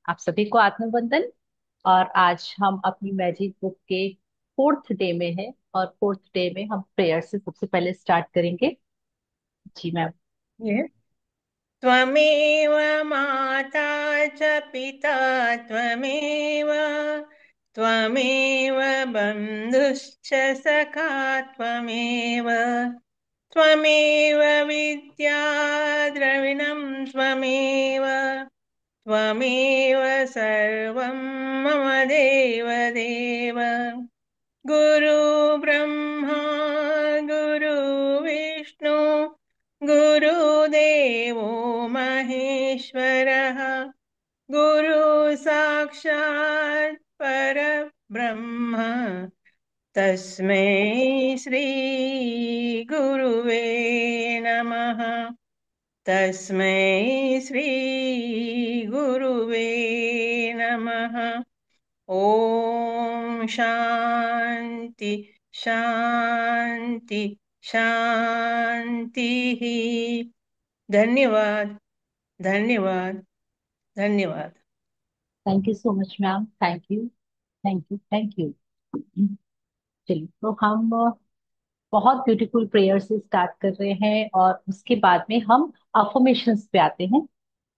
आप सभी को आत्मवंदन। और आज हम अपनी मैजिक बुक के फोर्थ डे में हैं और फोर्थ डे में हम प्रेयर से सबसे पहले स्टार्ट करेंगे। जी मैम। ये त्वमेव माता च पिता त्वमेव त्वमेव बन्धुश्च सखा त्वमेव त्वमेव विद्या द्रविणं त्वमेव त्वमेव सर्वं मम देवदेव गुरु ब्रह्मा गुरु विष्णु गुरुदेवो महेश्वरः गुरु साक्षात् परब्रह्म तस्मै श्री गुरुवे नमः तस्मै श्री गुरुवे नमः ओम शांति शांति शांति। धन्यवाद धन्यवाद धन्यवाद। Thank you so much ma'am. Thank you thank you thank you. चलिए तो हम बहुत ब्यूटीफुल प्रेयर से स्टार्ट कर रहे हैं और उसके बाद में हम अफर्मेशंस पे आते हैं।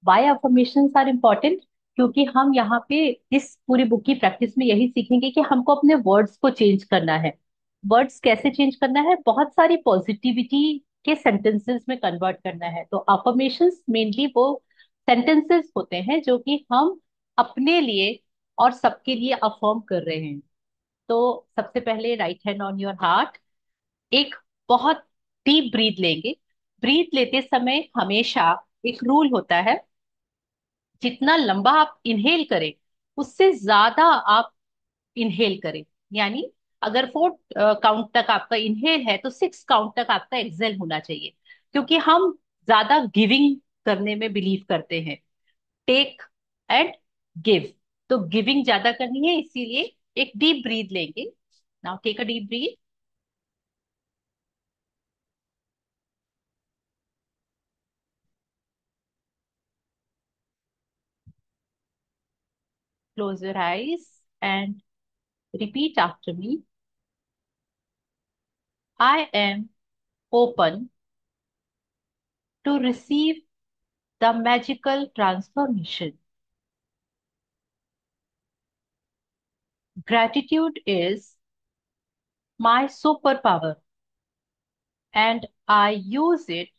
Why affirmations are important? क्योंकि हम यहाँ पे इस पूरी बुक की प्रैक्टिस में यही सीखेंगे कि हमको अपने वर्ड्स को चेंज करना है। वर्ड्स कैसे चेंज करना है? बहुत सारी पॉजिटिविटी के सेंटेंसेस में कन्वर्ट करना है। तो अफर्मेशंस मेनली वो सेंटेंसेस होते हैं जो कि हम अपने लिए और सबके लिए अफर्म कर रहे हैं। तो सबसे पहले right hand on your heart, एक बहुत डीप ब्रीथ लेंगे। ब्रीथ लेते समय हमेशा एक रूल होता है, जितना लंबा आप इनहेल करें उससे ज्यादा आप इनहेल करें। यानी अगर 4 काउंट तक आपका इनहेल है तो 6 काउंट तक आपका एक्सहेल होना चाहिए। क्योंकि हम ज्यादा गिविंग करने में बिलीव करते हैं, टेक एंड गिव। तो गिविंग ज्यादा करनी है, इसीलिए एक डीप ब्रीथ लेंगे। Now take a deep breath, close your eyes and repeat after me. I am open to receive the magical transformation. Gratitude is my superpower and I use it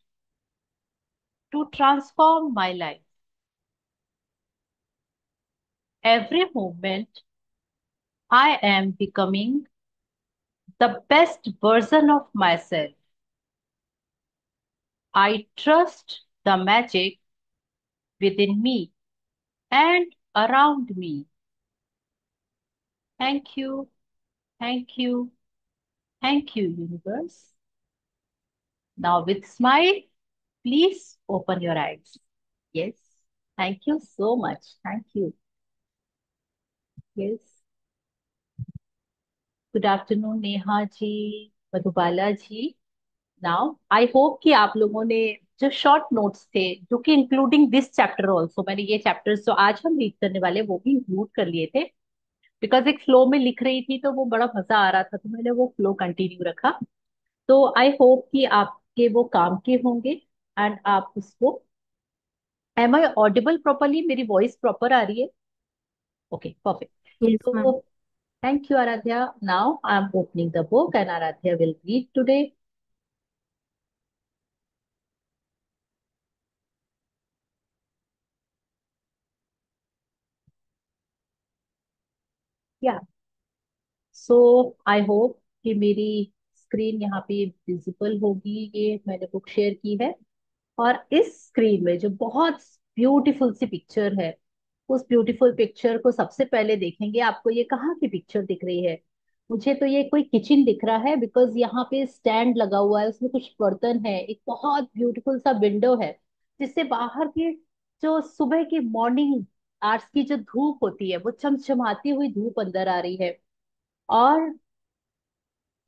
to transform my life. Every moment I am becoming the best version of myself. I trust the magic within me and around me. Thank you, thank you, thank you, universe. Now, with smile, please open your eyes. Yes, thank you so much. Thank you. Yes. Good afternoon Neha ji, Madhubala ji. Now I hope कि आप लोगों ने जो short notes थे, जो कि including this chapter also, मैंने ये चैप्टर्स जो आज हम रीड करने वाले वो भी इंक्लूड कर लिए थे। बिकॉज एक फ्लो में लिख रही थी तो वो बड़ा मजा आ रहा था, तो मैंने वो फ्लो कंटिन्यू रखा। तो आई होप कि आपके वो काम के होंगे एंड आप उसको, एम आई ऑडिबल प्रॉपरली? मेरी वॉइस प्रॉपर आ रही है? Okay, perfect. Yes, तो ma'am. thank you, Aradhya. Now I'm opening the book and Aradhya will read today. Yeah. So I hope कि मेरी स्क्रीन यहाँ पे विजिबल होगी। ये मैंने बुक शेयर की है और इस स्क्रीन में जो बहुत ब्यूटीफुल सी पिक्चर है, उस ब्यूटीफुल पिक्चर को सबसे पहले देखेंगे। आपको ये कहाँ की पिक्चर दिख रही है? मुझे तो ये कोई किचन दिख रहा है, बिकॉज यहाँ पे स्टैंड लगा हुआ है, उसमें कुछ बर्तन है, एक बहुत ब्यूटीफुल सा विंडो है जिससे बाहर की जो सुबह की मॉर्निंग आवर्स की जो धूप होती है वो चमचमाती हुई धूप अंदर आ रही है। और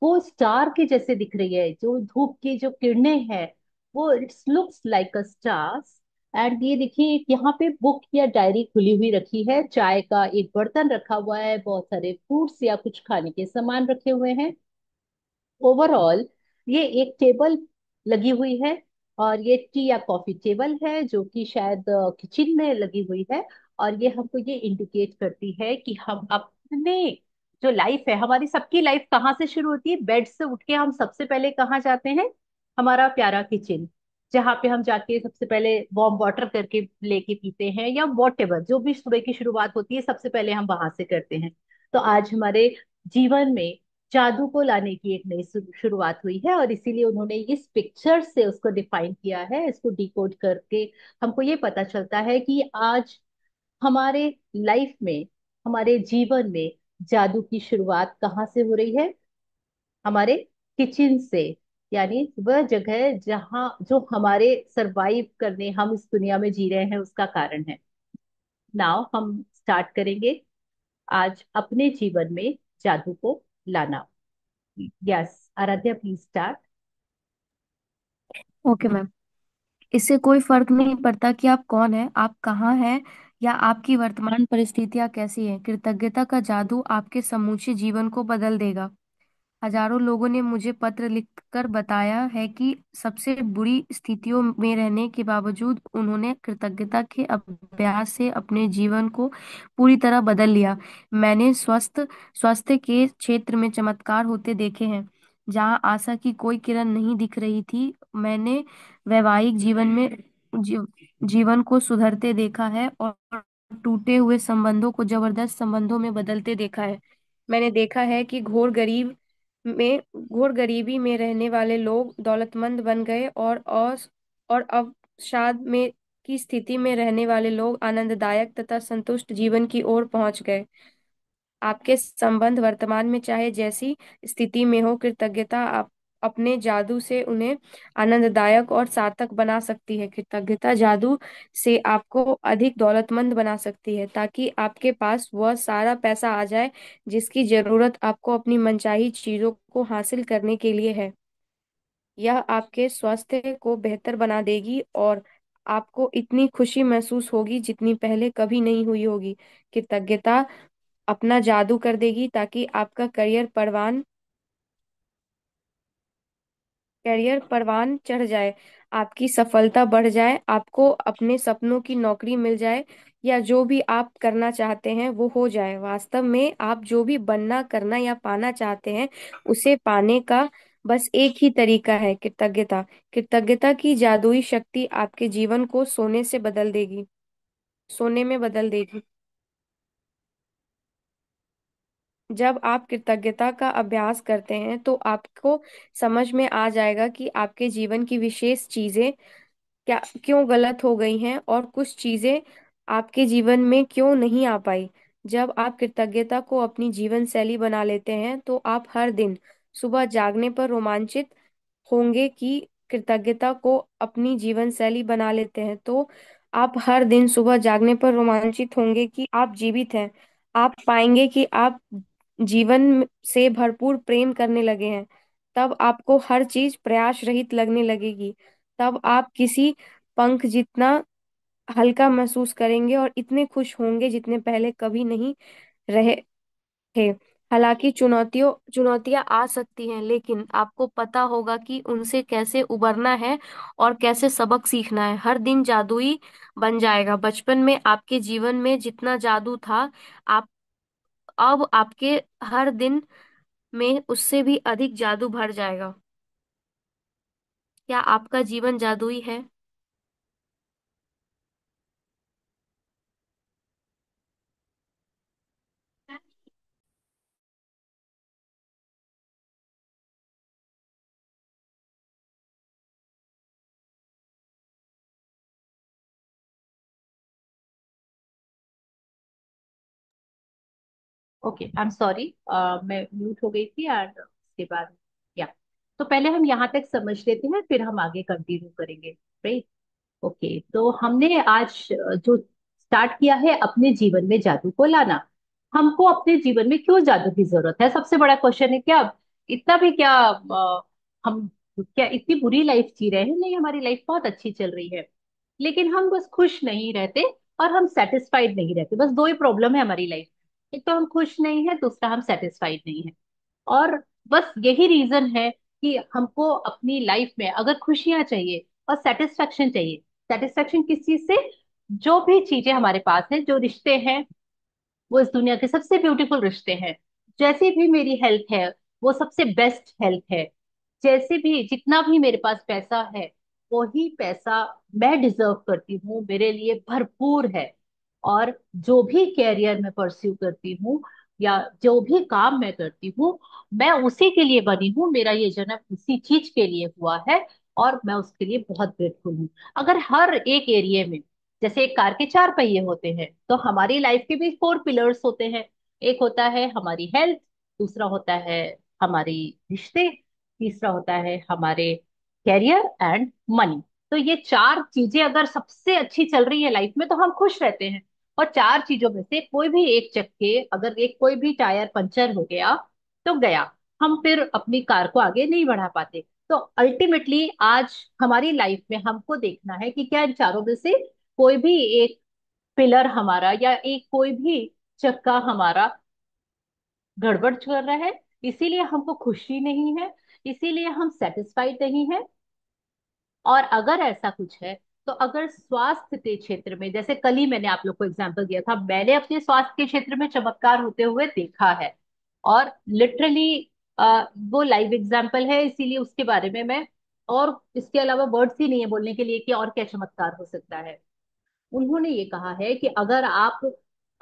वो स्टार के जैसे दिख रही है, जो धूप की जो किरणें हैं वो it's looks like a stars. And ये देखिए यहाँ पे बुक या डायरी खुली हुई रखी है, चाय का एक बर्तन रखा हुआ है, बहुत सारे फ्रूट्स या कुछ खाने के सामान रखे हुए हैं। ओवरऑल ये एक टेबल लगी हुई है, और ये टी या कॉफी टेबल है जो कि शायद किचन में लगी हुई है। और ये हमको ये इंडिकेट करती है कि हम अपने जो लाइफ है, हमारी सबकी लाइफ कहाँ से शुरू होती है। बेड से उठ के हम सबसे पहले कहाँ जाते हैं? हमारा प्यारा किचन, जहाँ पे हम जाके सबसे पहले वार्म वाटर करके लेके पीते हैं, या वॉट एवर जो भी सुबह की शुरुआत होती है सबसे पहले हम वहां से करते हैं। तो आज हमारे जीवन में जादू को लाने की एक नई शुरुआत हुई है, और इसीलिए उन्होंने इस पिक्चर से उसको डिफाइन किया है, इसको डिकोड करके हमको ये पता चलता है कि आज हमारे लाइफ में, हमारे जीवन में जादू की शुरुआत कहाँ से हो रही है? हमारे किचन से। यानी वह जगह जहाँ, जो हमारे सरवाइव करने, हम इस दुनिया में जी रहे हैं, उसका कारण है। नाउ हम स्टार्ट करेंगे आज अपने जीवन में जादू को लाना। Yes, Aaradhya please start. Okay ma'am. इससे कोई फर्क नहीं पड़ता कि आप कौन हैं, आप कहाँ हैं या आपकी वर्तमान परिस्थितियां कैसी हैं। कृतज्ञता का जादू आपके समूचे जीवन को बदल देगा। हजारों लोगों ने मुझे पत्र लिखकर बताया है कि सबसे बुरी स्थितियों में रहने के बावजूद उन्होंने कृतज्ञता के अभ्यास से अपने जीवन को पूरी तरह बदल लिया। मैंने स्वास्थ्य के क्षेत्र में चमत्कार होते देखे हैं जहां आशा की कोई किरण नहीं दिख रही थी। मैंने वैवाहिक जीवन में जी, जीवन को सुधरते देखा है और टूटे हुए संबंधों को जबरदस्त संबंधों में बदलते देखा है। मैंने देखा है कि घोर गरीबी में रहने वाले लोग दौलतमंद बन गए और अवसाद में की स्थिति में रहने वाले लोग आनंददायक तथा संतुष्ट जीवन की ओर पहुंच गए। आपके संबंध वर्तमान में चाहे जैसी स्थिति में हो, कृतज्ञता आप अपने जादू से उन्हें आनंददायक और सार्थक बना सकती है। कृतज्ञता जादू से आपको अधिक दौलतमंद बना सकती है ताकि आपके पास वह सारा पैसा आ जाए जिसकी जरूरत आपको अपनी मनचाही चीजों को हासिल करने के लिए है। यह आपके स्वास्थ्य को बेहतर बना देगी और आपको इतनी खुशी महसूस होगी जितनी पहले कभी नहीं हुई होगी। कृतज्ञता अपना जादू कर देगी ताकि आपका करियर परवान चढ़ जाए, आपकी सफलता बढ़ जाए, आपको अपने सपनों की नौकरी मिल जाए, या जो भी आप करना चाहते हैं वो हो जाए। वास्तव में आप जो भी बनना, करना या पाना चाहते हैं उसे पाने का बस एक ही तरीका है, कृतज्ञता। कृतज्ञता की जादुई शक्ति आपके जीवन को सोने में बदल देगी। जब आप कृतज्ञता का अभ्यास करते हैं तो आपको समझ में आ जाएगा कि आपके जीवन की विशेष चीजें क्या क्यों गलत हो गई हैं और कुछ चीजें आपके जीवन में क्यों नहीं आ पाई। जब आप कृतज्ञता को अपनी जीवन शैली बना लेते हैं तो आप हर दिन सुबह जागने पर रोमांचित होंगे कि कृतज्ञता को अपनी जीवन शैली बना लेते हैं तो आप हर दिन सुबह जागने पर रोमांचित होंगे कि आप जीवित हैं। आप पाएंगे कि आप जीवन से भरपूर प्रेम करने लगे हैं। तब आपको हर चीज प्रयास रहित लगने लगेगी। तब आप किसी पंख जितना हल्का महसूस करेंगे और इतने खुश होंगे जितने पहले कभी नहीं रहे थे। हालांकि चुनौतियां आ सकती हैं, लेकिन आपको पता होगा कि उनसे कैसे उबरना है और कैसे सबक सीखना है। हर दिन जादुई बन जाएगा। बचपन में आपके जीवन में जितना जादू था, आप अब आपके हर दिन में उससे भी अधिक जादू भर जाएगा। क्या आपका जीवन जादुई है? ओके, आई एम सॉरी, मैं म्यूट हो गई थी, एंड उसके बाद या, तो पहले हम यहाँ तक समझ लेते हैं, फिर हम आगे कंटिन्यू करेंगे, राइट? ओके, तो हमने आज जो स्टार्ट किया है अपने जीवन में जादू को लाना। हमको अपने जीवन में क्यों जादू की जरूरत है? सबसे बड़ा क्वेश्चन है। क्या इतना भी क्या हम क्या इतनी बुरी लाइफ जी रहे हैं? नहीं, हमारी लाइफ बहुत अच्छी चल रही है। लेकिन हम बस खुश नहीं रहते और हम सेटिस्फाइड नहीं रहते। बस दो ही प्रॉब्लम है हमारी लाइफ में, एक तो हम खुश नहीं है, दूसरा हम सेटिस्फाइड नहीं है। और बस यही रीजन है कि हमको अपनी लाइफ में अगर खुशियां चाहिए और सेटिस्फेक्शन चाहिए, सेटिस्फेक्शन किस चीज से? जो भी चीजें हमारे पास है, जो रिश्ते हैं, वो इस दुनिया के सबसे ब्यूटीफुल रिश्ते हैं। जैसी भी मेरी हेल्थ है, वो सबसे बेस्ट हेल्थ है। जैसे भी जितना भी मेरे पास पैसा है, वही पैसा मैं डिजर्व करती हूँ, मेरे लिए भरपूर है। और जो भी कैरियर में परस्यू करती हूँ या जो भी काम मैं करती हूँ, मैं उसी के लिए बनी हूँ, मेरा ये जन्म उसी चीज के लिए हुआ है। और मैं उसके लिए बहुत ग्रेटफुल हूँ। अगर हर एक एरिया में, जैसे एक कार के चार पहिए होते हैं, तो हमारी लाइफ के भी फोर पिलर्स होते हैं। एक होता है हमारी हेल्थ, दूसरा होता है हमारी रिश्ते, तीसरा होता है हमारे कैरियर एंड मनी। तो ये चार चीजें अगर सबसे अच्छी चल रही है लाइफ में, तो हम खुश रहते हैं। और चार चीजों में से कोई भी एक चक्के, अगर एक कोई भी टायर पंचर हो गया तो गया, हम फिर अपनी कार को आगे नहीं बढ़ा पाते। तो अल्टीमेटली आज हमारी लाइफ में हमको देखना है कि क्या इन चारों में से कोई भी एक पिलर हमारा या एक कोई भी चक्का हमारा गड़बड़ कर रहा है। इसीलिए हमको खुशी नहीं है, इसीलिए हम सेटिस्फाइड नहीं है। और अगर ऐसा कुछ है, तो अगर स्वास्थ्य के क्षेत्र में, जैसे कल ही मैंने आप लोग को एग्जांपल दिया था, मैंने अपने स्वास्थ्य के क्षेत्र में चमत्कार होते हुए देखा है। और लिटरली वो लाइव एग्जांपल है, इसीलिए उसके बारे में मैं, और इसके अलावा वर्ड्स ही नहीं है बोलने के लिए कि और क्या चमत्कार हो सकता है। उन्होंने ये कहा है कि अगर आप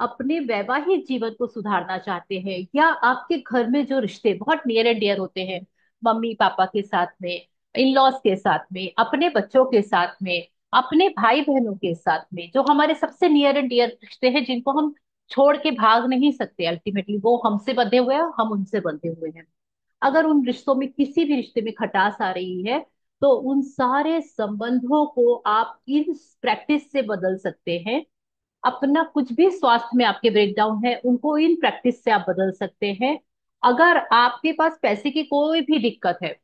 अपने वैवाहिक जीवन को सुधारना चाहते हैं, या आपके घर में जो रिश्ते बहुत नियर एंड डियर होते हैं, मम्मी पापा के साथ में, इन लॉज के साथ में, अपने बच्चों के साथ में, अपने भाई बहनों के साथ में, जो हमारे सबसे नियर एंड डियर रिश्ते हैं, जिनको हम छोड़ के भाग नहीं सकते, अल्टीमेटली वो हमसे बंधे हुए हैं, हम उनसे बंधे हुए हैं। अगर उन रिश्तों में किसी भी रिश्ते में खटास आ रही है, तो उन सारे संबंधों को आप इस प्रैक्टिस से बदल सकते हैं। अपना कुछ भी स्वास्थ्य में आपके ब्रेकडाउन है, उनको इन प्रैक्टिस से आप बदल सकते हैं। अगर आपके पास पैसे की कोई भी दिक्कत है,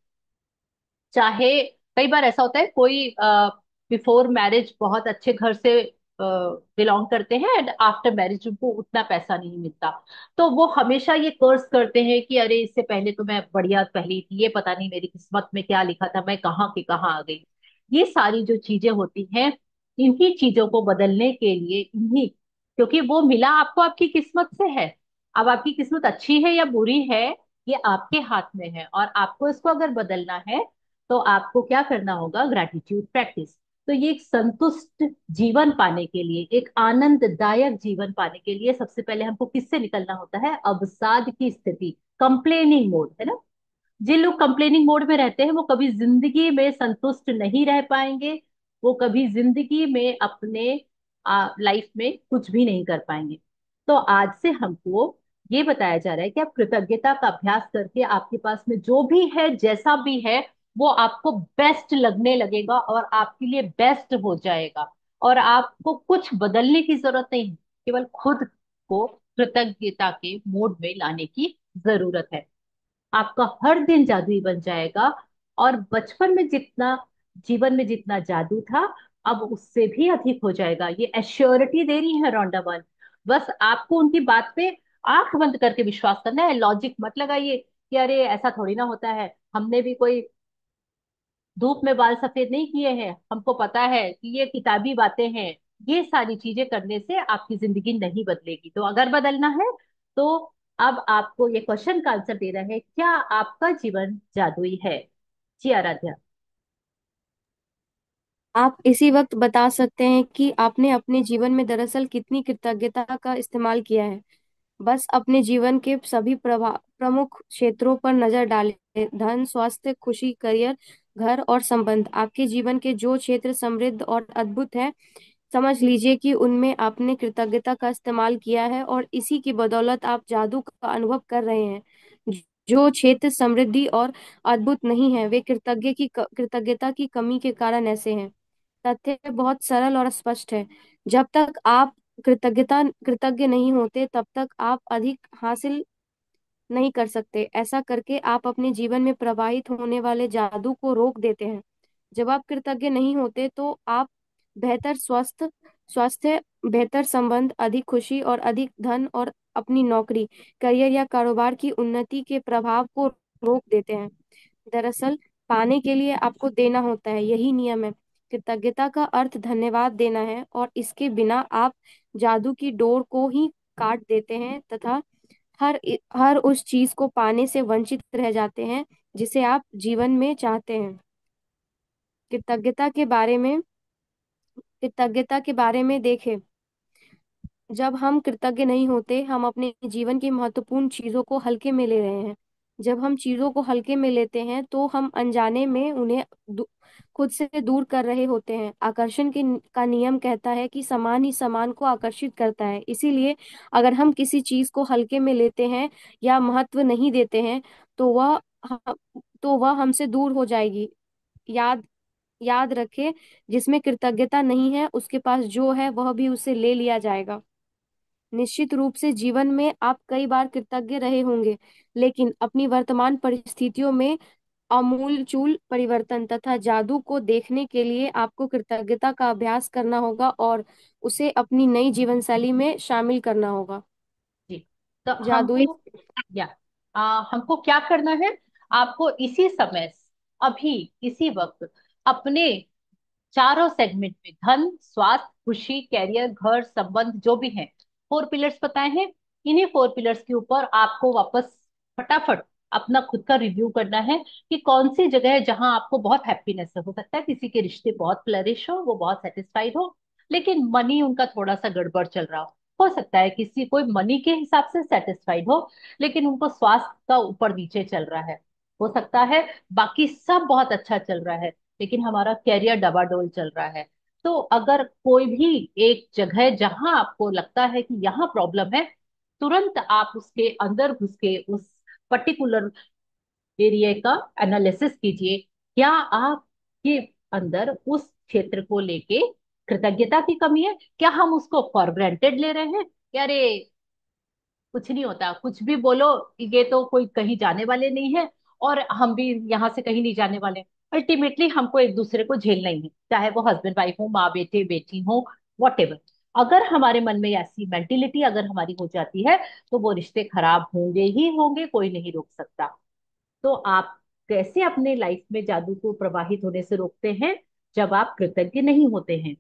चाहे, कई बार ऐसा होता है कोई बिफोर मैरिज बहुत अच्छे घर से बिलोंग करते हैं, एंड आफ्टर मैरिज उनको उतना पैसा नहीं मिलता, तो वो हमेशा ये कर्स करते हैं कि अरे इससे पहले तो मैं बढ़िया पहली थी, ये पता नहीं मेरी किस्मत में क्या लिखा था, मैं कहाँ की कहाँ आ गई। ये सारी जो चीजें होती हैं, इन्हीं चीजों को बदलने के लिए, इन्हीं, क्योंकि वो मिला आपको आपकी किस्मत से है। अब आपकी किस्मत अच्छी है या बुरी है, ये आपके हाथ में है, और आपको इसको अगर बदलना है, तो आपको क्या करना होगा? Gratitude practice. तो ये एक संतुष्ट जीवन पाने के लिए, एक आनंददायक जीवन पाने के लिए, सबसे पहले हमको किससे निकलना होता है? अवसाद की स्थिति, कंप्लेनिंग मोड, है ना। जिन लोग कंप्लेनिंग मोड में रहते हैं, वो कभी जिंदगी में संतुष्ट नहीं रह पाएंगे, वो कभी जिंदगी में अपने लाइफ में कुछ भी नहीं कर पाएंगे। तो आज से हमको ये बताया जा रहा है कि आप कृतज्ञता का अभ्यास करके, आपके पास में जो भी है, जैसा भी है, वो आपको बेस्ट लगने लगेगा और आपके लिए बेस्ट हो जाएगा। और आपको कुछ बदलने की जरूरत नहीं है, केवल खुद को कृतज्ञता के मोड में लाने की जरूरत है। आपका हर दिन जादुई बन जाएगा। और बचपन में जितना, जीवन में जितना जादू था, अब उससे भी अधिक हो जाएगा, ये एश्योरिटी दे रही है रॉन्डा वन। बस आपको उनकी बात पे आंख बंद करके विश्वास करना है, लॉजिक मत लगाइए कि अरे ऐसा थोड़ी ना होता है, हमने भी कोई धूप में बाल सफेद नहीं किए हैं, हमको पता है कि ये किताबी बातें हैं। ये सारी चीजें करने से आपकी जिंदगी नहीं बदलेगी। तो अगर बदलना है, तो अब आपको ये क्वेश्चन का आंसर दे रहा है, क्या आपका जीवन जादुई है? जी आराध्या। आप इसी वक्त बता सकते हैं कि आपने अपने जीवन में दरअसल कितनी कृतज्ञता का इस्तेमाल किया है। बस अपने जीवन के सभी प्रमुख क्षेत्रों पर नजर डालें। धन, स्वास्थ्य, खुशी, करियर, घर और संबंध। आपके जीवन के जो क्षेत्र समृद्ध और अद्भुत है, समझ लीजिए कि उनमें आपने कृतज्ञता का इस्तेमाल किया है, और इसी की बदौलत आप जादू का अनुभव कर रहे हैं। जो क्षेत्र समृद्धि और अद्भुत नहीं है, वे कृतज्ञता की कमी के कारण ऐसे हैं। तथ्य बहुत सरल और स्पष्ट है। जब तक आप कृतज्ञ नहीं होते, तब तक आप अधिक हासिल नहीं कर सकते। ऐसा करके आप अपने जीवन में प्रवाहित होने वाले जादू को रोक देते हैं। जब आप कृतज्ञ नहीं होते, तो आप बेहतर स्वास्थ्य, बेहतर संबंध, अधिक खुशी और अधिक धन, और अपनी नौकरी, करियर या कारोबार की उन्नति के प्रभाव को रोक देते हैं। दरअसल पाने के लिए आपको देना होता है, यही नियम है। कृतज्ञता का अर्थ धन्यवाद देना है, और इसके बिना आप जादू की डोर को ही काट देते हैं तथा हर उस चीज को पाने से वंचित रह जाते हैं जिसे आप जीवन में चाहते हैं। कृतज्ञता के बारे में कृतज्ञता के बारे में देखें। जब हम कृतज्ञ नहीं होते, हम अपने जीवन की महत्वपूर्ण चीजों को हल्के में ले रहे हैं। जब हम चीजों को हल्के में लेते हैं तो हम अनजाने में उन्हें खुद से दूर कर रहे होते हैं। आकर्षण का नियम कहता है कि समान ही समान को आकर्षित करता है। इसीलिए अगर हम किसी चीज को हल्के में लेते हैं या महत्व नहीं देते हैं, तो वह हमसे दूर हो जाएगी। याद याद रखें, जिसमें कृतज्ञता नहीं है उसके पास जो है वह भी उससे ले लिया जाएगा। निश्चित रूप से जीवन में आप कई बार कृतज्ञ रहे होंगे, लेकिन अपनी वर्तमान परिस्थितियों में आमूलचूल परिवर्तन तथा जादू को देखने के लिए आपको कृतज्ञता का अभ्यास करना होगा और उसे अपनी नई जीवन शैली में शामिल करना होगा। जी। तो जादुई या हमको क्या करना है? आपको इसी समय, अभी, इसी वक्त अपने चारों सेगमेंट में, धन, स्वास्थ्य, खुशी, कैरियर, घर, संबंध, जो भी है, 4 पिलर्स बताए हैं। इन्हीं 4 पिलर्स के ऊपर आपको वापस फटाफट अपना खुद का रिव्यू करना है कि कौन सी जगह है जहां आपको बहुत हैप्पीनेस है। हो सकता है किसी के रिश्ते बहुत फ्लरिश हो, वो बहुत सेटिस्फाइड हो, लेकिन मनी उनका थोड़ा सा गड़बड़ चल रहा हो सकता है किसी कोई मनी के हिसाब से सेटिस्फाइड हो, लेकिन उनको स्वास्थ्य का ऊपर नीचे चल रहा है। हो सकता है बाकी सब बहुत अच्छा चल रहा है, लेकिन हमारा कैरियर डबाडोल चल रहा है। तो अगर कोई भी एक जगह जहां आपको लगता है कि यहाँ प्रॉब्लम है, तुरंत आप उसके अंदर घुस के उस पर्टिकुलर एरिया का एनालिसिस कीजिए। क्या आपके अंदर उस क्षेत्र को लेके कृतज्ञता की कमी है? क्या हम उसको फॉर ग्रांटेड ले रहे हैं कि अरे कुछ नहीं होता, कुछ भी बोलो, ये तो कोई कहीं जाने वाले नहीं है और हम भी यहाँ से कहीं नहीं जाने वाले। अल्टीमेटली हमको एक दूसरे को झेलना ही है, चाहे वो हस्बैंड वाइफ हो, माँ बेटे बेटी हो, वॉट एवर। अगर हमारे मन में ऐसी मेंटेलिटी अगर हमारी हो जाती है, तो वो रिश्ते खराब होंगे ही होंगे, कोई नहीं रोक सकता। तो आप कैसे अपने लाइफ में जादू को प्रवाहित होने से रोकते हैं? जब आप कृतज्ञ नहीं होते हैं।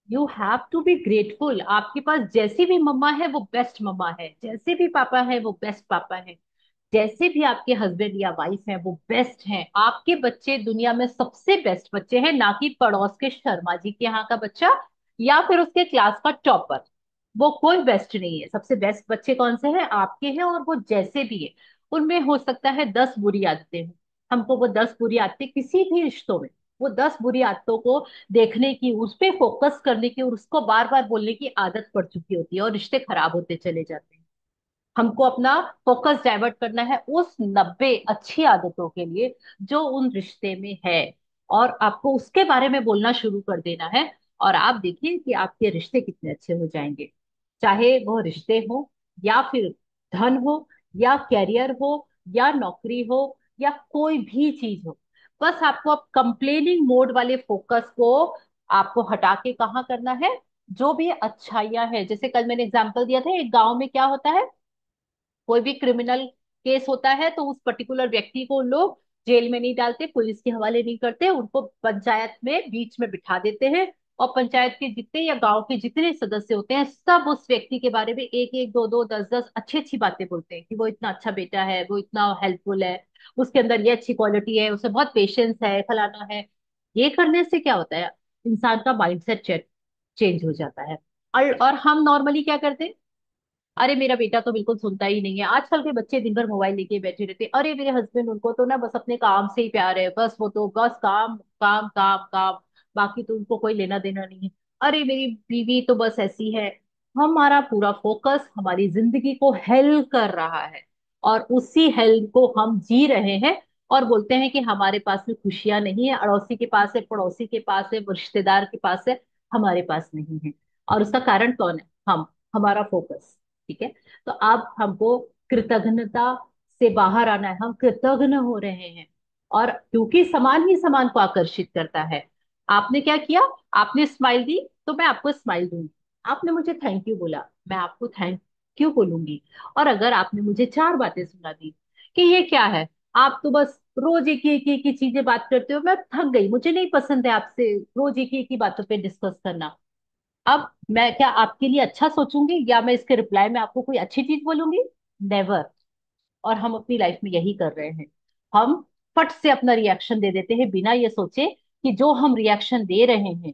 You have to be grateful. आपके पास जैसी भी मम्मा है वो बेस्ट मम्मा है, जैसे भी पापा है वो बेस्ट पापा है, जैसे भी आपके हस्बैंड या वाइफ हैं वो बेस्ट हैं। आपके बच्चे दुनिया में सबसे बेस्ट बच्चे हैं, ना कि पड़ोस के शर्मा जी के यहाँ का बच्चा या फिर उसके क्लास का टॉपर। वो कोई बेस्ट नहीं है। सबसे बेस्ट बच्चे कौन से हैं? आपके हैं। और वो जैसे भी है, उनमें हो सकता है 10 बुरी आदतें हों। हमको वो 10 बुरी आदतें किसी भी रिश्तों में, वो 10 बुरी आदतों को देखने की, उस पे फोकस करने की और उसको बार बार बोलने की आदत पड़ चुकी होती है, और रिश्ते खराब होते चले जाते हैं। हमको अपना फोकस डाइवर्ट करना है उस 90 अच्छी आदतों के लिए जो उन रिश्ते में है, और आपको उसके बारे में बोलना शुरू कर देना है। और आप देखिए कि आपके रिश्ते कितने अच्छे हो जाएंगे। चाहे वो रिश्ते हो, या फिर धन हो, या कैरियर हो, या नौकरी हो, या कोई भी चीज हो। बस आपको अब कंप्लेनिंग मोड वाले फोकस को आपको हटा के कहाँ करना है? जो भी अच्छाइयां है, जैसे कल मैंने एग्जांपल दिया था, एक गांव में क्या होता है, कोई भी क्रिमिनल केस होता है तो उस पर्टिकुलर व्यक्ति को लोग जेल में नहीं डालते, पुलिस के हवाले नहीं करते, उनको पंचायत में बीच में बिठा देते हैं। और पंचायत के जितने या गांव के जितने सदस्य होते हैं, सब उस व्यक्ति के बारे में एक एक, दो दो, 10 10 अच्छी अच्छी बातें बोलते हैं कि वो इतना अच्छा बेटा है, वो इतना हेल्पफुल है, उसके अंदर ये अच्छी क्वालिटी है, उसे बहुत पेशेंस है, फलाना है। ये करने से क्या होता है? इंसान का माइंडसेट चेंज हो जाता है। और हम नॉर्मली क्या करते हैं? अरे मेरा बेटा तो बिल्कुल सुनता ही नहीं है, आजकल के बच्चे दिन भर मोबाइल लेके बैठे रहते हैं। अरे मेरे हस्बैंड, उनको तो ना बस अपने काम से ही प्यार है, बस वो तो बस काम काम काम काम, बाकी तो उनको कोई लेना देना नहीं है। अरे मेरी बीवी तो बस ऐसी है। हमारा पूरा फोकस हमारी जिंदगी को हेल कर रहा है, और उसी हेल को हम जी रहे हैं। और बोलते हैं कि हमारे पास में खुशियां नहीं है, अड़ोसी के पास है, पड़ोसी के पास है, रिश्तेदार के पास है, हमारे पास नहीं है। और उसका कारण कौन है? हम, हमारा फोकस। ठीक है। तो अब हमको कृतज्ञता से बाहर आना है। हम कृतज्ञ हो रहे हैं, और क्योंकि समान ही समान को आकर्षित करता है। आपने क्या किया, आपने स्माइल दी तो मैं आपको स्माइल दूंगी। आपने मुझे थैंक यू बोला, मैं आपको थैंक यू बोलूंगी। और अगर आपने मुझे चार बातें सुना दी कि ये क्या है, आप तो बस रोज एक ही चीजें बात करते हो, मैं थक गई, मुझे नहीं पसंद है आपसे रोज एक ही बातों पे डिस्कस करना। अब मैं क्या आपके लिए अच्छा सोचूंगी, या मैं इसके रिप्लाई में आपको कोई अच्छी चीज बोलूंगी? नेवर। और हम अपनी लाइफ में यही कर रहे हैं। हम फट से अपना रिएक्शन दे देते हैं बिना ये सोचे कि जो हम रिएक्शन दे रहे हैं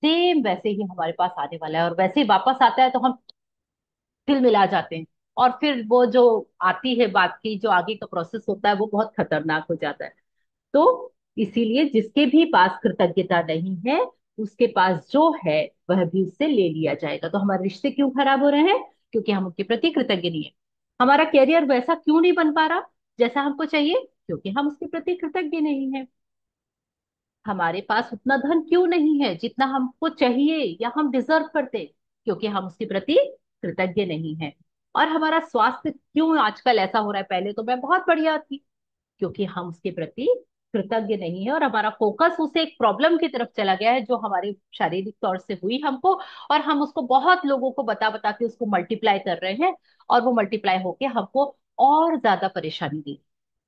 सेम वैसे ही हमारे पास आने वाला है, और वैसे ही वापस आता है तो हम तिल मिला जाते हैं। और फिर वो जो आती है बात की, जो आगे का प्रोसेस होता है वो बहुत खतरनाक हो जाता है। तो इसीलिए जिसके भी पास कृतज्ञता नहीं है, उसके पास जो है वह भी उससे ले लिया जाएगा। तो हमारे रिश्ते क्यों खराब हो रहे हैं? क्योंकि हम उनके प्रति कृतज्ञ नहीं है। हमारा कैरियर वैसा क्यों नहीं बन पा रहा जैसा हमको चाहिए? क्योंकि हम उसके प्रति कृतज्ञ नहीं है। हमारे पास उतना धन क्यों नहीं है जितना हमको चाहिए या हम डिजर्व करते? क्योंकि हम उसके प्रति कृतज्ञ नहीं है। और हमारा स्वास्थ्य क्यों आजकल ऐसा हो रहा है, पहले तो मैं बहुत बढ़िया थी, क्योंकि हम उसके प्रति कृतज्ञ नहीं है। और हमारा फोकस उसे एक प्रॉब्लम की तरफ चला गया है जो हमारे शारीरिक तौर से हुई हमको, और हम उसको बहुत लोगों को बता बता के उसको मल्टीप्लाई कर रहे हैं, और वो मल्टीप्लाई होके हमको और ज्यादा परेशानी दी।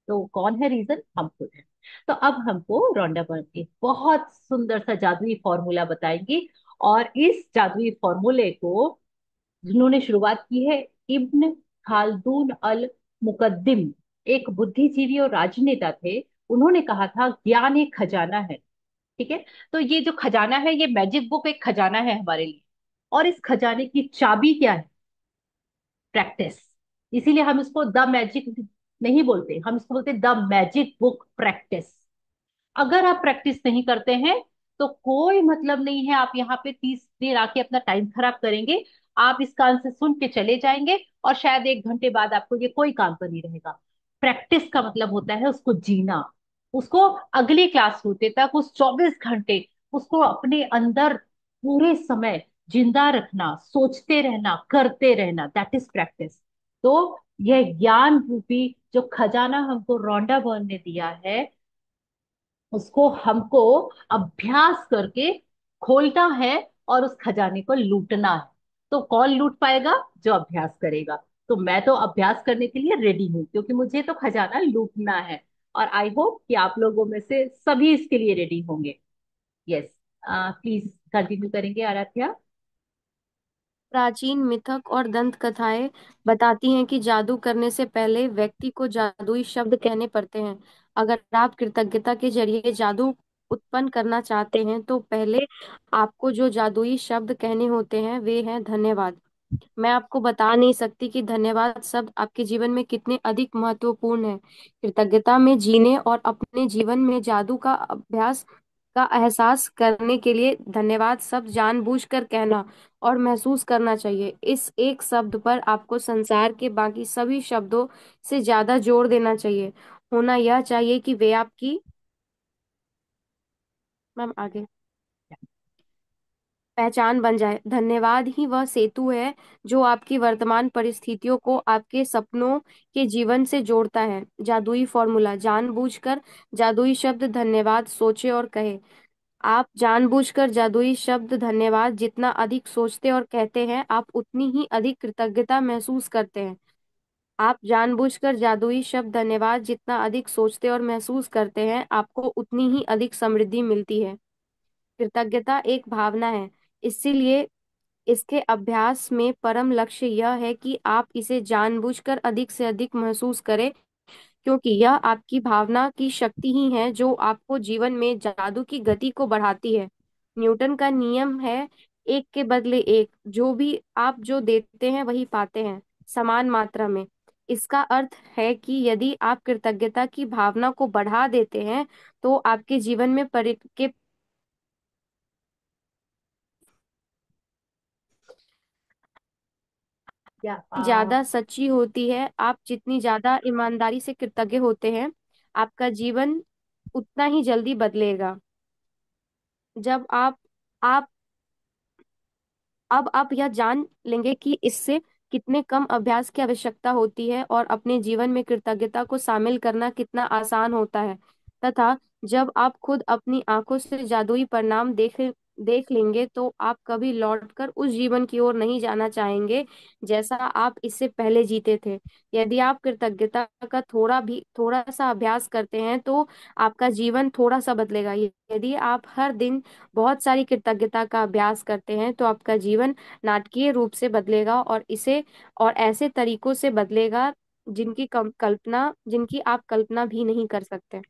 तो कौन है रीजन? हम खुद हैं। तो अब हमको रोंडा बर्न एक बहुत सुंदर सा जादुई फॉर्मूला बताएंगी। और इस जादुई फॉर्मूले को जिन्होंने शुरुआत की है, इब्न खालदून अल मुकद्दिम, एक बुद्धिजीवी और राजनेता थे। उन्होंने कहा था ज्ञान एक खजाना है। ठीक है? तो ये जो खजाना है, ये मैजिक बुक एक खजाना है हमारे लिए। और इस खजाने की चाबी क्या है? प्रैक्टिस। इसीलिए हम इसको द मैजिक नहीं बोलते, हम इसको बोलते द मैजिक बुक प्रैक्टिस। अगर आप प्रैक्टिस नहीं करते हैं तो कोई मतलब नहीं है, आप यहाँ पे 30 देर आके अपना टाइम खराब करेंगे। आप इस कान से सुन के चले जाएंगे और शायद 1 घंटे बाद आपको ये कोई काम का नहीं रहेगा। प्रैक्टिस का मतलब होता है उसको जीना, उसको अगली क्लास होते तक उस 24 घंटे उसको अपने अंदर पूरे समय जिंदा रखना, सोचते रहना, करते रहना, दैट इज प्रैक्टिस। तो यह ज्ञान रूपी जो खजाना हमको रोंडा बर्न ने दिया है, उसको हमको अभ्यास करके खोलना है और उस खजाने को लूटना है। तो कौन लूट पाएगा? जो अभ्यास करेगा। तो मैं तो अभ्यास करने के लिए रेडी हूँ, क्योंकि मुझे तो खजाना लूटना है। और आई होप कि आप लोगों में से सभी इसके लिए रेडी होंगे। यस, प्लीज कंटिन्यू करेंगे आराध्या। प्राचीन मिथक और दंत कथाएं बताती हैं कि जादू करने से पहले व्यक्ति को जादुई शब्द कहने पड़ते हैं। अगर आप कृतज्ञता के जरिए जादू उत्पन्न करना चाहते हैं तो पहले आपको जो जादुई शब्द कहने होते हैं वे हैं धन्यवाद। मैं आपको बता नहीं सकती कि धन्यवाद शब्द आपके जीवन में कितने अधिक महत्वपूर्ण है। कृतज्ञता में जीने और अपने जीवन में जादू का अभ्यास का एहसास करने के लिए धन्यवाद शब्द जानबूझकर कहना और महसूस करना चाहिए। इस एक शब्द पर आपको संसार के बाकी सभी शब्दों से ज्यादा जोर देना चाहिए। होना यह चाहिए कि वे आपकी, मैम आगे, पहचान बन जाए। धन्यवाद ही वह सेतु है जो आपकी वर्तमान परिस्थितियों को आपके सपनों के जीवन से जोड़ता है। जादुई फॉर्मूला जानबूझकर जादुई शब्द धन्यवाद सोचे और कहे। आप जानबूझकर जादुई शब्द धन्यवाद जितना अधिक सोचते और कहते हैं आप उतनी ही अधिक कृतज्ञता महसूस करते हैं। आप जानबूझकर जादुई शब्द धन्यवाद जितना अधिक सोचते और महसूस करते हैं आपको उतनी ही अधिक समृद्धि मिलती है। कृतज्ञता एक भावना है, इसीलिए इसके अभ्यास में परम लक्ष्य यह है कि आप इसे जानबूझकर अधिक से अधिक महसूस करें, क्योंकि यह आपकी भावना की शक्ति ही है जो आपको जीवन में जादू की गति को बढ़ाती है। न्यूटन का नियम है एक के बदले एक, जो भी आप जो देते हैं वही पाते हैं, समान मात्रा में। इसका अर्थ है कि यदि आप कृतज्ञता की भावना को बढ़ा देते हैं तो आपके जीवन में के क्या ज्यादा सच्ची होती है। आप जितनी ज्यादा ईमानदारी से कृतज्ञ होते हैं आपका जीवन उतना ही जल्दी बदलेगा। जब आप अब आप यह जान लेंगे कि इससे कितने कम अभ्यास की आवश्यकता होती है और अपने जीवन में कृतज्ञता को शामिल करना कितना आसान होता है। तथा जब आप खुद अपनी आंखों से जादुई परिणाम देख लेंगे तो आप कभी लौटकर उस जीवन की ओर नहीं जाना चाहेंगे जैसा आप इससे पहले जीते थे। यदि आप कृतज्ञता का थोड़ा सा अभ्यास करते हैं तो आपका जीवन थोड़ा सा बदलेगा। यदि आप हर दिन बहुत सारी कृतज्ञता का अभ्यास करते हैं तो आपका जीवन नाटकीय रूप से बदलेगा, और ऐसे तरीकों से बदलेगा जिनकी आप कल्पना भी नहीं कर सकते।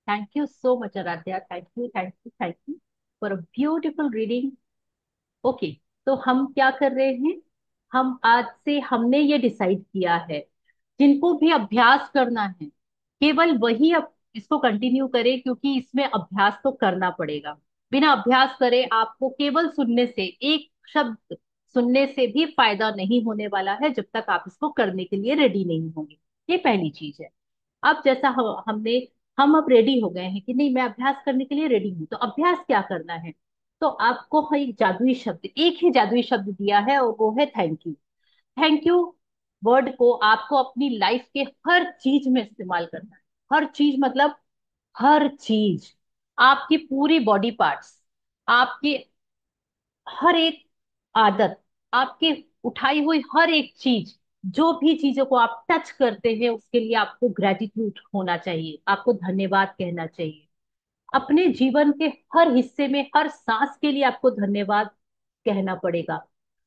Thank you so much Aaradhya, thank you thank you thank you for a beautiful reading. Okay, तो हम क्या कर रहे हैं, हम आज से हमने ये डिसाइड किया है, जिनको भी अभ्यास करना है केवल वही अब इसको कंटिन्यू करें, क्योंकि इसमें अभ्यास तो करना पड़ेगा। बिना अभ्यास करे आपको केवल सुनने से, एक शब्द सुनने से भी फायदा नहीं होने वाला है जब तक आप इसको करने के लिए रेडी नहीं होंगे। ये पहली चीज है। अब जैसा हम अब रेडी हो गए हैं कि नहीं, मैं अभ्यास करने के लिए रेडी हूं, तो अभ्यास क्या करना है। तो आपको एक जादुई शब्द, एक ही जादुई शब्द दिया है और वो है thank you. Thank you word को आपको अपनी लाइफ के हर चीज में इस्तेमाल करना है। हर चीज मतलब हर चीज, आपकी पूरी बॉडी पार्ट्स, आपकी हर एक आदत, आपके उठाई हुई हर एक चीज, जो भी चीजों को आप टच करते हैं उसके लिए आपको ग्रेटिट्यूड होना चाहिए, आपको धन्यवाद कहना चाहिए। अपने जीवन के हर हिस्से में, हर सांस के लिए आपको धन्यवाद कहना पड़ेगा।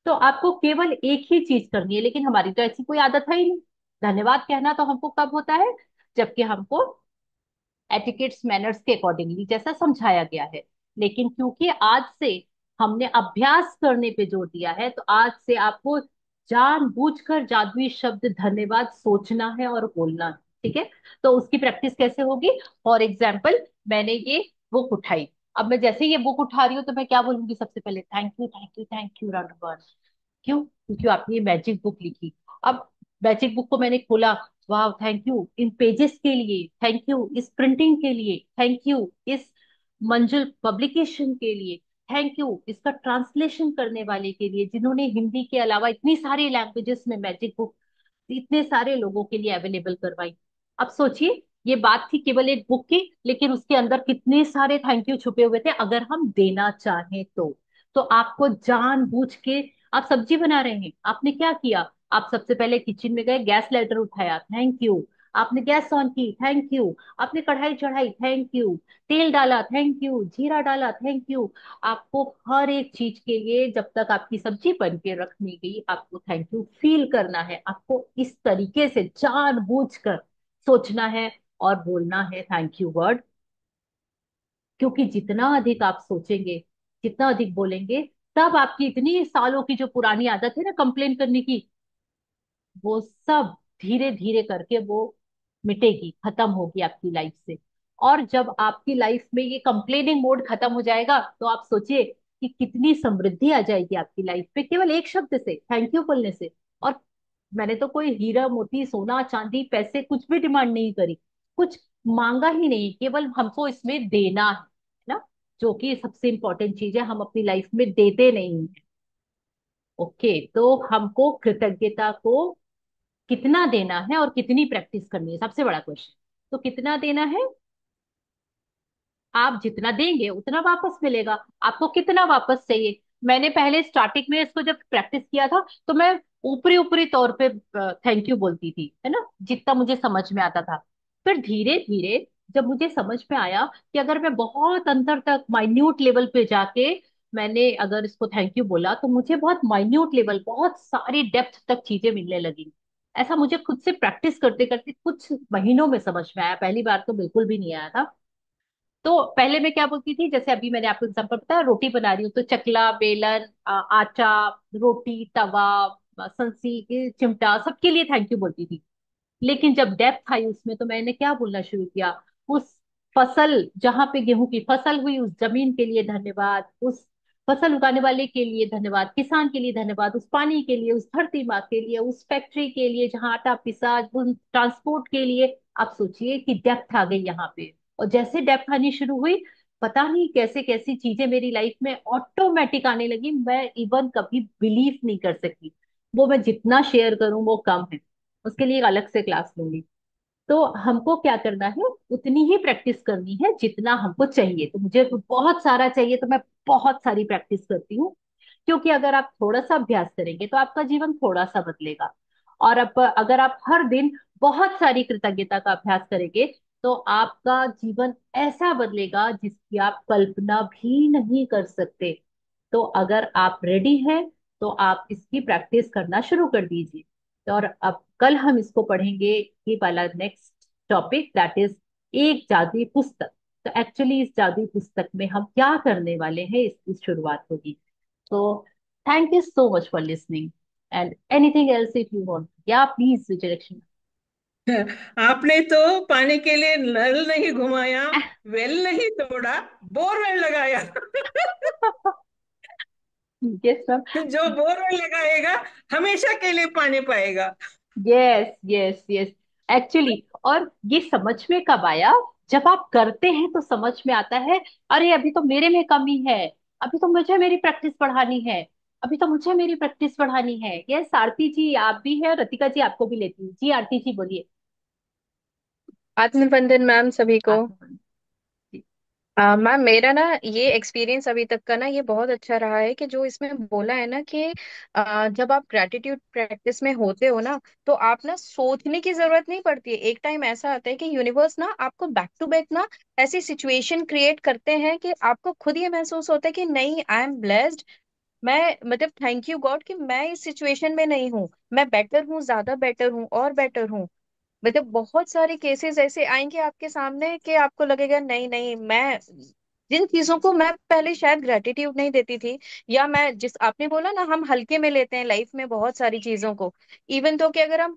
तो आपको केवल एक ही चीज करनी है, लेकिन हमारी तो ऐसी कोई आदत है ही नहीं। धन्यवाद कहना तो हमको कब होता है, जबकि हमको एटिकेट्स मैनर्स के अकॉर्डिंगली जैसा समझाया गया है। लेकिन क्योंकि आज से हमने अभ्यास करने पे जोर दिया है, तो आज से आपको जानबूझकर जादुई शब्द धन्यवाद सोचना है और बोलना है। ठीक है, तो उसकी प्रैक्टिस कैसे होगी। फॉर एग्जाम्पल, मैंने ये बुक उठाई, अब मैं जैसे ही ये बुक उठा रही हूँ तो मैं क्या बोलूंगी, सबसे पहले thank you thank you thank you round one. क्यों, क्योंकि आपने ये मैजिक बुक लिखी। अब मैजिक बुक को मैंने खोला, वाह थैंक यू इन पेजेस के लिए, थैंक यू इस प्रिंटिंग के लिए, थैंक यू इस मंजुल पब्लिकेशन के लिए, थैंक यू इसका ट्रांसलेशन करने वाले के लिए, जिन्होंने हिंदी के अलावा इतनी सारी लैंग्वेजेस में मैजिक बुक इतने सारे लोगों के लिए अवेलेबल करवाई। अब सोचिए, ये बात थी केवल एक बुक की, लेकिन उसके अंदर कितने सारे थैंक यू छुपे हुए थे अगर हम देना चाहें तो आपको जानबूझ के, आप सब्जी बना रहे हैं, आपने क्या किया, आप सबसे पहले किचन में गए, गैस लाइटर उठाया, थैंक यू, आपने गैस ऑन की, थैंक यू, आपने कढ़ाई चढ़ाई, थैंक यू, तेल डाला, थैंक यू, जीरा डाला, थैंक यू। आपको हर एक चीज के लिए, जब तक आपकी सब्जी बन के रख नहीं गई, आपको थैंक यू फील करना है, आपको इस तरीके से जानबूझकर सोचना है और बोलना है थैंक यू वर्ड। क्योंकि जितना अधिक आप सोचेंगे, जितना अधिक बोलेंगे, तब आपकी इतनी सालों की जो पुरानी आदत है ना कंप्लेन करने की, वो सब धीरे धीरे करके वो मिटेगी, खत्म होगी आपकी लाइफ से। और जब आपकी लाइफ में ये कंप्लेनिंग मोड खत्म हो जाएगा, तो आप सोचिए कि कितनी समृद्धि आ जाएगी आपकी लाइफ पे, केवल एक शब्द से, थैंक यू बोलने से। और मैंने तो कोई हीरा मोती सोना चांदी पैसे कुछ भी डिमांड नहीं करी, कुछ मांगा ही नहीं, केवल हमको इसमें देना है ना, जो कि सबसे इंपॉर्टेंट चीज है, हम अपनी लाइफ में देते नहीं हैं। ओके, तो हमको कृतज्ञता को कितना देना है और कितनी प्रैक्टिस करनी है, सबसे बड़ा क्वेश्चन। तो कितना देना है, आप जितना देंगे उतना वापस मिलेगा। आपको कितना वापस चाहिए। मैंने पहले स्टार्टिंग में इसको जब प्रैक्टिस किया था, तो मैं ऊपरी ऊपरी तौर पे थैंक यू बोलती थी, है ना, जितना मुझे समझ में आता था। फिर धीरे धीरे जब मुझे समझ में आया कि अगर मैं बहुत अंतर तक माइन्यूट लेवल पे जाके मैंने अगर इसको थैंक यू बोला, तो मुझे बहुत माइन्यूट लेवल, बहुत सारी डेप्थ तक चीजें मिलने लगी। ऐसा मुझे खुद से प्रैक्टिस करते करते कुछ महीनों में समझ में आया, पहली बार तो बिल्कुल भी नहीं आया था। तो पहले मैं क्या बोलती थी, जैसे अभी मैंने आपको एग्जांपल बताया, रोटी बना रही हूँ तो चकला, बेलन, आटा, रोटी, तवा, संसी, चिमटा, सबके लिए थैंक यू बोलती थी। लेकिन जब डेप्थ आई उसमें, तो मैंने क्या बोलना शुरू किया, उस फसल, जहां पे गेहूं की फसल हुई, उस जमीन के लिए धन्यवाद, उस फसल उगाने वाले के लिए धन्यवाद, किसान के लिए धन्यवाद, उस पानी के लिए, उस धरती माँ के लिए, उस फैक्ट्री के लिए जहां आटा पिसा, उस ट्रांसपोर्ट के लिए। आप सोचिए कि डेप्थ आ गई यहाँ पे। और जैसे डेप्थ आनी शुरू हुई, पता नहीं कैसे कैसी चीजें मेरी लाइफ में ऑटोमेटिक आने लगी, मैं इवन कभी बिलीव नहीं कर सकी। वो मैं जितना शेयर करूं वो कम है, उसके लिए एक अलग से क्लास लूंगी। तो हमको क्या करना है, उतनी ही प्रैक्टिस करनी है जितना हमको चाहिए। तो मुझे तो बहुत सारा चाहिए तो मैं बहुत सारी प्रैक्टिस करती हूँ, क्योंकि अगर आप थोड़ा सा अभ्यास करेंगे तो आपका जीवन थोड़ा सा बदलेगा। और अब अगर आप हर दिन बहुत सारी कृतज्ञता का अभ्यास करेंगे तो आपका जीवन ऐसा बदलेगा जिसकी आप कल्पना भी नहीं कर सकते। तो अगर आप रेडी हैं तो आप इसकी प्रैक्टिस करना शुरू कर दीजिए। तो और अब कल हम इसको पढ़ेंगे, ये वाला नेक्स्ट टॉपिक, दैट इज एक जादुई पुस्तक। तो एक्चुअली इस जादुई पुस्तक में हम क्या करने वाले हैं इसकी शुरुआत होगी। तो thank you so much for listening, and anything else if you want, या प्लीज विजयलक्ष्मी। आपने तो पानी के लिए नल नहीं घुमाया, वेल नहीं तोड़ा, बोरवेल लगाया। Yes ma'am. जो बोरवेल लगाएगा हमेशा के लिए पानी पाएगा। Yes yes yes, actually. और ये समझ में कब आया, जब आप करते हैं तो समझ में आता है, अरे अभी तो मेरे में कमी है, अभी तो मुझे मेरी प्रैक्टिस बढ़ानी है, अभी तो मुझे मेरी प्रैक्टिस बढ़ानी है। यस आरती जी आप भी है, रतिका जी आपको भी लेती हूँ। जी आरती जी बोलिए। आत्मवंदन मैम सभी को। आत्मबल जी। मैम मेरा ना ये एक्सपीरियंस अभी तक का ना ये बहुत अच्छा रहा है कि जो इसमें बोला है ना कि जब आप ग्रेटिट्यूड प्रैक्टिस में होते हो ना तो आप ना सोचने की जरूरत नहीं पड़ती है। एक टाइम ऐसा आता है कि यूनिवर्स ना आपको बैक टू बैक ना ऐसी सिचुएशन क्रिएट करते हैं कि आपको खुद ये महसूस होता है कि नहीं, आई एम ब्लेस्ड। मैं मतलब थैंक यू गॉड कि मैं इस सिचुएशन में नहीं हूँ, मैं बेटर हूँ, ज्यादा बेटर हूँ और बेटर हूँ। मतलब बहुत सारे केसेस ऐसे आएंगे आपके सामने कि आपको लगेगा नहीं नहीं, मैं जिन चीजों को मैं पहले शायद ग्रेटिट्यूड नहीं देती थी, या मैं जिस आपने बोला ना हम हल्के में लेते हैं लाइफ में बहुत सारी चीजों को। इवन तो कि अगर हम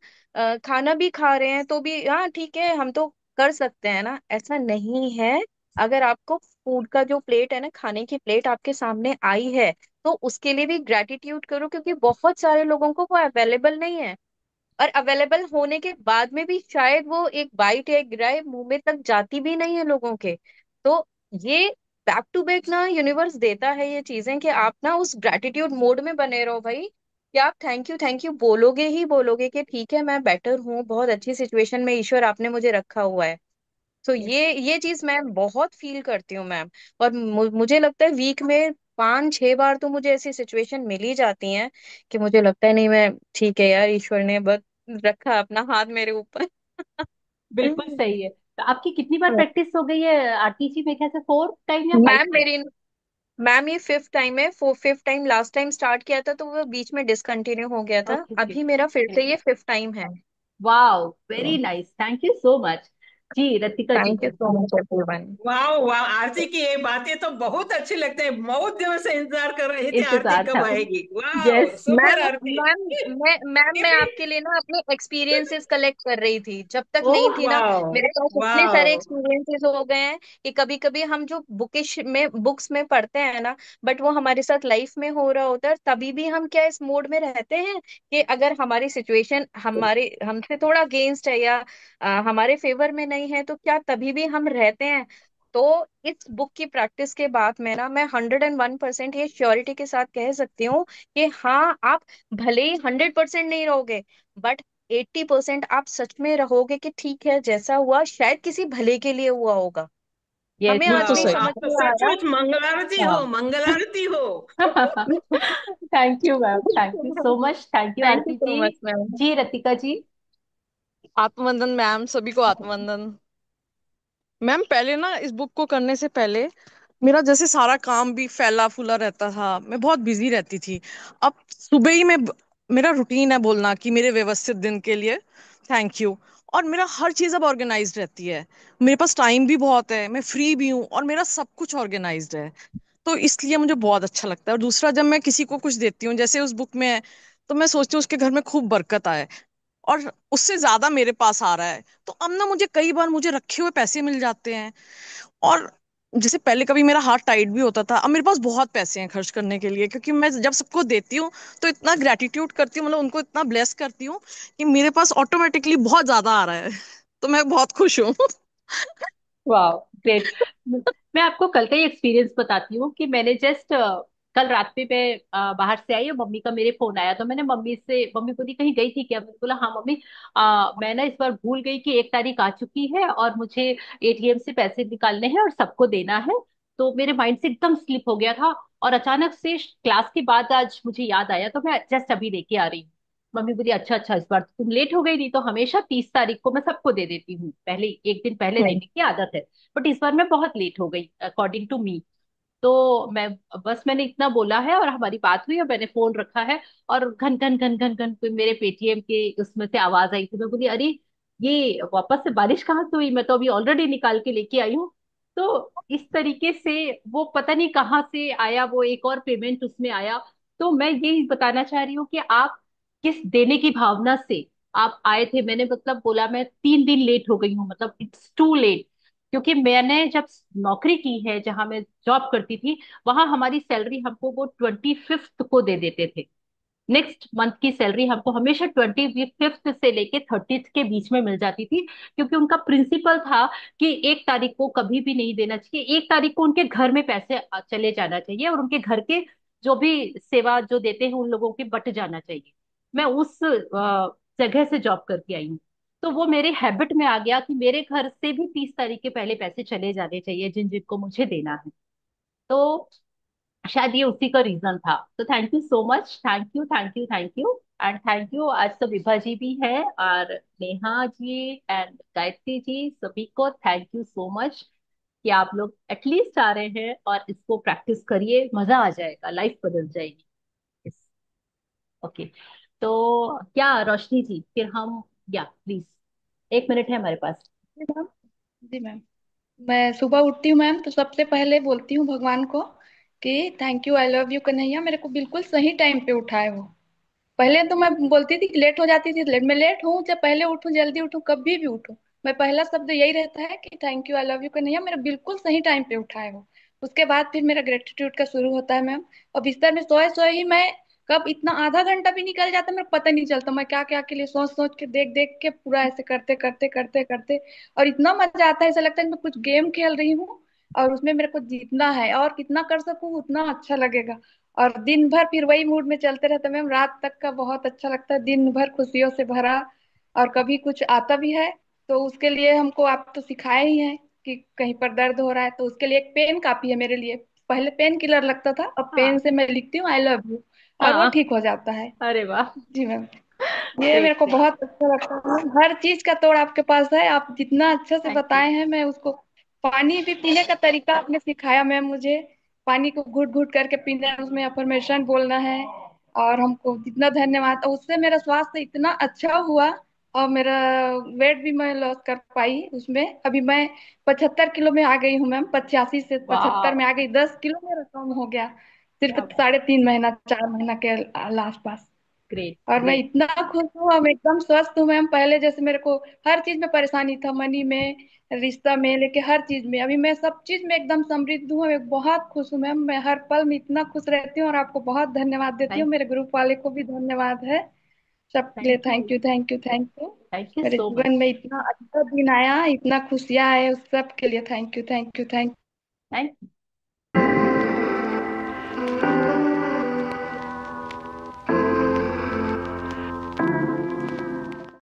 खाना भी खा रहे हैं तो भी हाँ ठीक है हम तो कर सकते हैं ना, ऐसा नहीं है। अगर आपको फूड का जो प्लेट है ना, खाने की प्लेट आपके सामने आई है तो उसके लिए भी ग्रेटिट्यूड करो, क्योंकि बहुत सारे लोगों को वो अवेलेबल नहीं है। और अवेलेबल होने के बाद में भी शायद वो एक बाइट या एक गिराए मुंह में तक जाती भी नहीं है लोगों के। तो ये बैक टू बैक ना यूनिवर्स देता है ये चीजें कि आप ना उस ग्रेटिट्यूड मोड में बने रहो भाई, कि आप थैंक यू बोलोगे ही बोलोगे कि ठीक है मैं बेटर हूँ, बहुत अच्छी सिचुएशन में ईश्वर आपने मुझे रखा हुआ है। तो ये चीज मैं बहुत फील करती हूँ मैम। और मुझे लगता है वीक में 5-6 बार तो मुझे ऐसी सिचुएशन मिल ही जाती हैं कि मुझे लगता है नहीं मैं ठीक है यार, ईश्वर ने बस रखा अपना हाथ मेरे ऊपर। बिल्कुल सही है। तो आपकी कितनी बार प्रैक्टिस हो गई है आरती जी, मेरे ख्याल से 4 टाइम या फाइव मैम टाइम मेरी मैम ये 5th टाइम है। 5th time last time start किया था तो वो बीच में डिसकंटिन्यू हो गया था, ओके ओके। अभी मेरा फिर से ये 5th टाइम है। Wow, very nice, thank you so much. जी Ratika ji. Thank you so much everyone. वाह वाह, आरती की ये बातें तो बहुत अच्छी लगते हैं। बहुत दिनों से इंतजार कर रही थी आरती इंतजार कब था। आएगी। वाह यस। सुपर मैम आरती। मैम मैं आपके लिए ना अपने एक्सपीरियंसेस कलेक्ट कर रही थी जब तक नहीं ओह। थी ना। वाह मेरे पास इतने सारे वाह। एक्सपीरियंसेस हो गए हैं कि कभी कभी हम जो बुकिश में बुक्स में पढ़ते हैं ना, बट वो हमारे साथ लाइफ में हो रहा होता है, तभी भी हम क्या इस मोड में रहते हैं कि अगर हमारी सिचुएशन हमारे हमसे थोड़ा अगेंस्ट है या हमारे फेवर में नहीं है तो क्या तभी भी हम रहते हैं। तो इस बुक की प्रैक्टिस के बाद में ना मैं 101% ये श्योरिटी के साथ कह सकती हूँ कि हाँ आप भले ही 100% नहीं रहोगे, बट 80% आप सच में रहोगे कि ठीक है जैसा हुआ शायद किसी भले के लिए हुआ होगा। यस हमें आज बिल्कुल वाह, भी सही। समझ आप तो नहीं आ सचमुच मंगलारती हाँ। हो, मंगलारती हो। Thank you ma'am, thank you so much, thank you thank you Aarti so ji. Much ma'am. जी रतिका जी। आत्मवंदन मैम, सभी को आत्मवंदन। मैम पहले ना इस बुक को करने से पहले मेरा जैसे सारा काम भी फैला फूला रहता था, मैं बहुत बिजी रहती थी। अब सुबह ही मेरा रूटीन है बोलना कि मेरे व्यवस्थित दिन के लिए थैंक यू। और मेरा हर चीज़ अब ऑर्गेनाइज्ड रहती है, मेरे पास टाइम भी बहुत है, मैं फ्री भी हूँ और मेरा सब कुछ ऑर्गेनाइज्ड है। तो इसलिए मुझे बहुत अच्छा लगता है। और दूसरा, जब मैं किसी को कुछ देती हूँ जैसे उस बुक में है, तो मैं सोचती हूँ उसके घर में खूब बरकत आए, और उससे ज्यादा मेरे पास आ रहा है। तो अब ना मुझे कई बार मुझे रखे हुए पैसे मिल जाते हैं। और जैसे पहले कभी मेरा हाथ टाइट भी होता था, अब मेरे पास बहुत पैसे हैं खर्च करने के लिए, क्योंकि मैं जब सबको देती हूँ तो इतना ग्रेटिट्यूड करती हूँ, मतलब उनको इतना ब्लेस करती हूँ कि मेरे पास ऑटोमेटिकली बहुत ज्यादा आ रहा है। तो मैं बहुत खुश हूँ। वाह, ग्रेट। मैं आपको कल का ही एक्सपीरियंस बताती हूँ कि मैंने जस्ट कल रात पे मैं बाहर से आई और मम्मी का मेरे फोन आया, तो मैंने मम्मी से, मम्मी बोली कहीं गई थी क्या? मैंने बोला हाँ मम्मी, मैं ना इस बार भूल गई कि 1 तारीख आ चुकी है और मुझे एटीएम से पैसे निकालने हैं और सबको देना है। तो मेरे माइंड से एकदम स्लिप हो गया था, और अचानक से क्लास के बाद आज मुझे याद आया, तो मैं जस्ट अभी लेके आ रही हूँ। मम्मी बोली अच्छा अच्छा, इस बार तो तुम लेट हो गई, नहीं तो हमेशा 30 तारीख को मैं सबको दे देती हूँ, पहले एक दिन पहले हम्म। देने की आदत है। बट इस बार मैं बहुत लेट हो गई अकॉर्डिंग टू मी। तो मैं, बस मैंने इतना बोला है और हमारी बात हुई और मैंने फोन रखा है, और घन घन घन घन घन कोई मेरे पेटीएम के उसमें से आवाज आई थी। मैं बोली अरे, ये वापस से बारिश कहाँ से हुई, मैं तो अभी ऑलरेडी निकाल के लेके आई हूँ। तो इस तरीके से वो पता नहीं कहाँ से आया, वो एक और पेमेंट उसमें आया। तो मैं यही बताना चाह रही हूँ कि आप किस देने की भावना से आप आए थे। मैंने मतलब बोला मैं 3 दिन लेट हो गई हूँ, मतलब इट्स टू लेट। क्योंकि मैंने जब नौकरी की है, जहां मैं जॉब करती थी, वहां हमारी सैलरी हमको वो 25th को दे देते थे। नेक्स्ट मंथ की सैलरी हमको हमेशा 25th से लेके 30th के बीच में मिल जाती थी। क्योंकि उनका प्रिंसिपल था कि 1 तारीख को कभी भी नहीं देना चाहिए, 1 तारीख को उनके घर में पैसे चले जाना चाहिए, और उनके घर के जो भी सेवा जो देते हैं उन लोगों के बट जाना चाहिए। मैं उस जगह से जॉब करके आई हूँ। तो वो मेरे हैबिट में आ गया कि मेरे घर से भी 30 तारीख के पहले पैसे चले जाने चाहिए जिन जिनको मुझे देना है। तो शायद ये उसी का रीजन था। तो thank you so much, thank you thank you thank you. And thank you, आज तो विभा जी भी है और नेहा जी एंड गायत्री जी, सभी को थैंक यू सो मच कि आप लोग एटलीस्ट आ रहे हैं, और इसको प्रैक्टिस करिए, मजा आ जाएगा, लाइफ बदल जाएगी। ओके। तो क्या रोशनी जी, फिर हम, या प्लीज, 1 मिनट है हमारे पास। जी मैम। जी मैम। मैं सुबह उठती हूँ मैम, तो सबसे पहले बोलती हूँ भगवान को कि thank you, I love you Kanhaiya, मेरे को बिल्कुल सही टाइम पे उठाए हो। पहले तो मैं बोलती थी कि लेट हो जाती थी, लेट मैं लेट हूँ चाहे पहले उठूँ जल्दी उठूँ कभी भी उठूँ, मैं पहला शब्द यही रहता है कि thank you, I love you Kanhaiya, मेरा बिल्कुल सही टाइम पे उठाए हो। उसके बाद फिर मेरा ग्रेटिट्यूड का शुरू होता है मैम। और बिस्तर में सोए सोए ही मैं कब इतना आधा घंटा भी निकल जाता है मेरे को पता नहीं चलता, मैं क्या क्या के लिए सोच सोच के देख देख के पूरा ऐसे करते करते करते करते, और इतना मजा आता है, ऐसा लगता है कि मैं कुछ गेम खेल रही हूँ और उसमें मेरे को जीतना है, और कितना कर सकूं उतना अच्छा लगेगा। और दिन भर फिर वही मूड में चलते रहते मैम, रात तक का बहुत अच्छा लगता है, दिन भर खुशियों से भरा। और कभी कुछ आता भी है तो उसके लिए हमको आप तो सिखाए ही हैं कि कहीं पर दर्द हो रहा है तो उसके लिए एक पेन काफी है मेरे लिए। पहले पेन किलर लगता था, अब पेन हाँ से मैं लिखती हूँ आई लव यू, और वो हाँ। ठीक हो जाता है। अरे वाह। जी मैम। ये ग्रेट मेरे को ग्रेट। बहुत अच्छा लगता है, हर चीज का तोड़ आपके पास है, आप जितना अच्छा से थैंक यू। बताए हैं मैं उसको। पानी भी पीने का तरीका आपने सिखाया मैम मुझे, पानी को घुट घुट करके पीना है, उसमें अफर्मेशन बोलना है, और हमको जितना धन्यवाद, और उससे मेरा स्वास्थ्य इतना अच्छा हुआ, और मेरा वेट भी मैं लॉस कर पाई उसमें। अभी मैं 75 किलो में आ गई हूँ मैम, 85 से वाह। 75 में आ गई, 10 किलो मेरा कम हो गया सिर्फ क्या बात। 3.5 महीना 4 महीना के आस पास। ग्रेट और मैं ग्रेट। इतना खुश हूँ, अब एकदम स्वस्थ हूँ मैम, पहले जैसे मेरे को हर चीज में परेशानी था, मनी में, रिश्ता में, लेके हर चीज में, अभी मैं सब चीज में एकदम समृद्ध हूँ, मैं बहुत खुश हूँ मैम, मैं हर पल में इतना खुश रहती हूँ, और आपको बहुत धन्यवाद देती हूँ, थैंक मेरे ग्रुप वाले को भी धन्यवाद है, सबके लिए thank you thank you thank you thank you. Thank you मेरे सो जीवन मच। में इतना अच्छा दिन आया, इतना खुशियाँ आए, उस सब के लिए thank you thank you thank. Thank